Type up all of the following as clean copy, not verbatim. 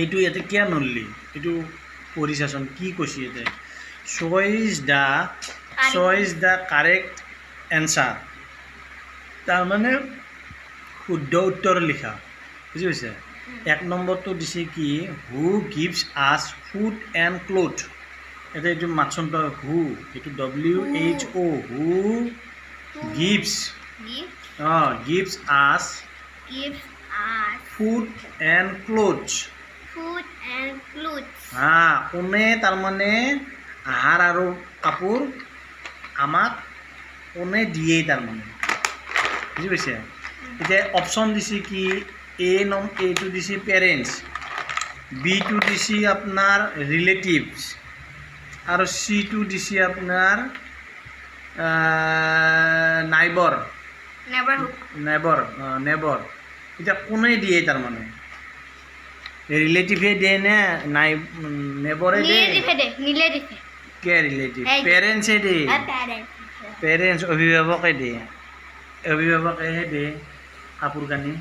এইটো ইয়াতে কিয় নললি এইটো পঢ়ি চাচোন কি কৈছে ইয়াতে চইজ দ্য কাৰেক্ট এনচাৰ তাৰমানে শুদ্ধ উত্তৰ লিখা বুজি পাইছে 1 নম্বৰটো দিছে কি হু গিভছ আছ ফুড এণ্ড ক্লথ এটা এইটো মাতচোন তই হু এইটো WHO হু গিভছ গিভছ আছ ফুড এণ্ড ক্লথ কোনে তাৰমানে আহাৰ আৰু কাপোৰ আমাক কোনে দিয়ে তাৰমানে বুজি পাইছে এতিয়া অপশ্যন দিছে কি এটো দিছে পেৰেণ্টছ বিটো দিছে আপোনাৰ ৰিলেটিভছ আৰু সিটো দিছে আপোনাৰ নেবৰ এতিয়া কোনে দিয়ে তাৰমানে ৰিলেটিভে দিয়ে নে নেবৰে দিয়ে কে ৰিলেটিভ পেৰেণ্টছে দিয়ে পেৰেণ্টছ অভিভাৱকে দিয়ে অভিভাৱকেহে দিয়ে কাপোৰ কানি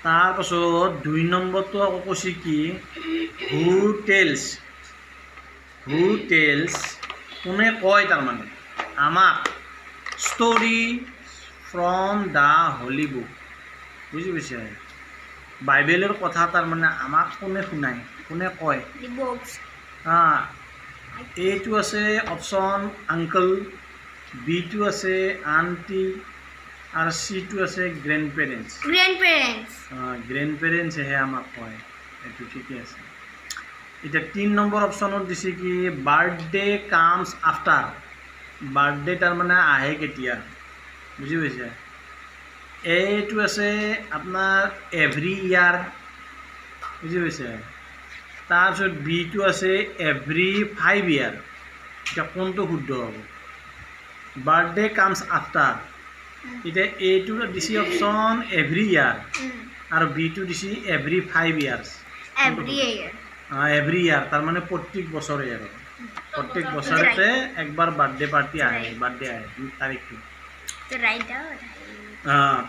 তাৰপাছত 2 নম্বৰটো আকৌ কৈছে কি হু টেলছ কোনে কয় তাৰমানে আমাক story from the Holi book বুজি পাইছে বাইবেলৰ কথা তাৰমানে আমাক কোনে শুনায় কোনে কয় এইটো আছে অপশ্যন আংকল বিটো আছে আণ্টি আৰু সিটো আছে গ্ৰেণ্ড পেৰেণ্টছেহে আমাক কয় এইটো ঠিকেই আছে এতিয়া 3 নম্বৰ অপশ্যনত দিছে কি বাৰ্থডে কামছ আফটাৰ বাৰ্থডে তাৰমানে আহে কেতিয়া বুজি পাইছে এইটো আছে আপোনাৰ এভৰি ইয়াৰ বুজি পাইছে তাৰপিছত বিটো আছে এভৰি 5 ইয়াৰ এতিয়া কোনটো শুদ্ধ হ'ব বাৰ্থডে কামছ আফটাৰ এতিয়া এইটো দিছে অপশ্যন এভৰি ইয়াৰ আৰু বিটো দিছে এভৰি 5 ইয়াৰ্ছ এভৰি ইয়াৰ তাৰমানে প্ৰত্যেক বছৰে আৰু প্ৰত্যেক বছৰতে একবাৰ বাৰ্থডে পাৰ্টি আহে তাৰিখটো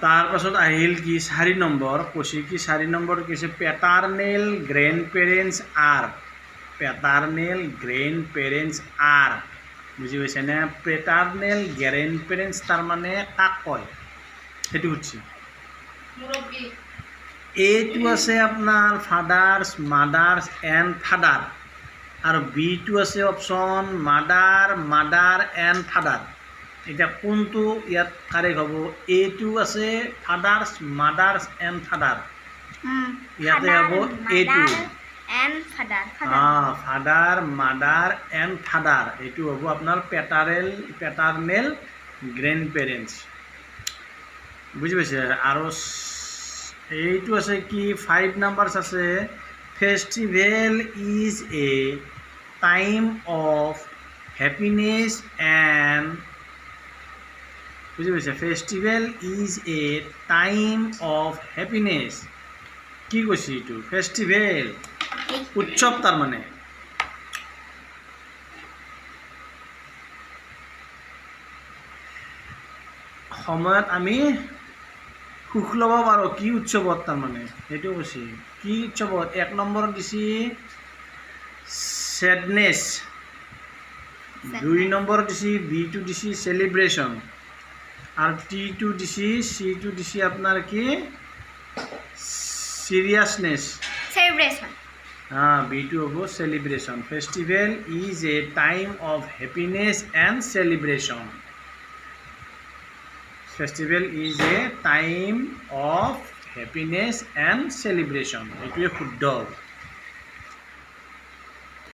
তাৰপাছত আহিল কি 4 নম্বৰ কৈছে কি 4 নম্বৰ কৈছে পেটাৰ্নেল গ্ৰেণ্ড পেৰেণ্টছ আৰ বুজি পাইছেনে পেটাৰ্নেল গ্ৰেণ্ড পেৰেণ্টছ তাৰমানে কাক কয় সেইটো সুধিছে এইটো আছে আপোনাৰ ফাদাৰ্ছ মাদাৰ্ছ এণ্ড ফাদাৰ আৰু বিটো আছে অপশ্যন মাদাৰ এণ্ড ফাদাৰ এতিয়া কোনটো ইয়াত কাৰেক্ট হ'ব এইটো আছে ফাদাৰ্ছ মাদাৰ্ছ এণ্ড ফাদাৰ ইয়াতে হ'ব এইটো ফাদাৰ মাদাৰ এণ্ড ফাদাৰ এইটো হ'ব আপোনাৰ পেটাৰ্নেল গ্ৰেণ্ড পেৰেণ্টছ বুজি পাইছে আৰু এইটো আছে কি 5 নাম্বাৰছ আছে festival is a time of happiness and বুজি পাইছে festival is a time of happiness কি কৈছে এইটো ফেষ্টিভেল উৎসৱ তাৰমানে সময়ত আমি সুখ ল'ব পাৰোঁ কি উৎসৱত তাৰমানে সেইটো কৈছে কি উৎসৱত 1 নম্বৰত দিছে ছেডনেছ 2 নম্বৰত দিছে বিটো দিছে চেলিব্ৰেশ্যন আৰু সিটো দিছে আপোনাৰ কি চিৰিয়াছনেছ বিটো হ'ব celebration festival is a time of happiness and celebration festival is a time of happiness and celebration এইটোৱে শুদ্ধ